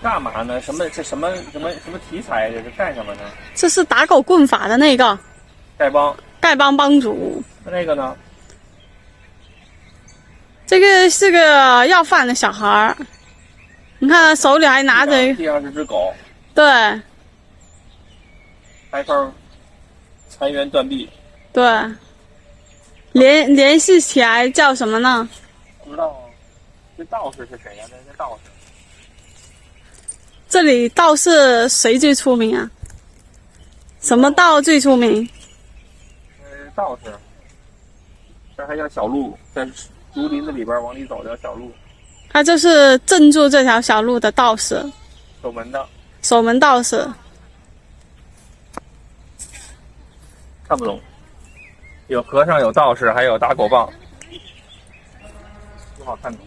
干嘛呢？什么题材？这是干什么呢？这是打狗棍法的那个丐帮帮主。那个呢？这个是个要饭的小孩儿，你看他手里还拿着，地上是只狗。对，还一块残垣断壁。对，联系起来叫什么呢？不知道啊。这道士是谁呀？这道士。这里道士谁最出名啊？什么道最出名？道士。这还叫小路，在竹林子里边往里走叫小路。他就是镇住这条小路的道士，守门的。守门道士。看不懂。有和尚，有道士，还有打狗棒，不好看懂。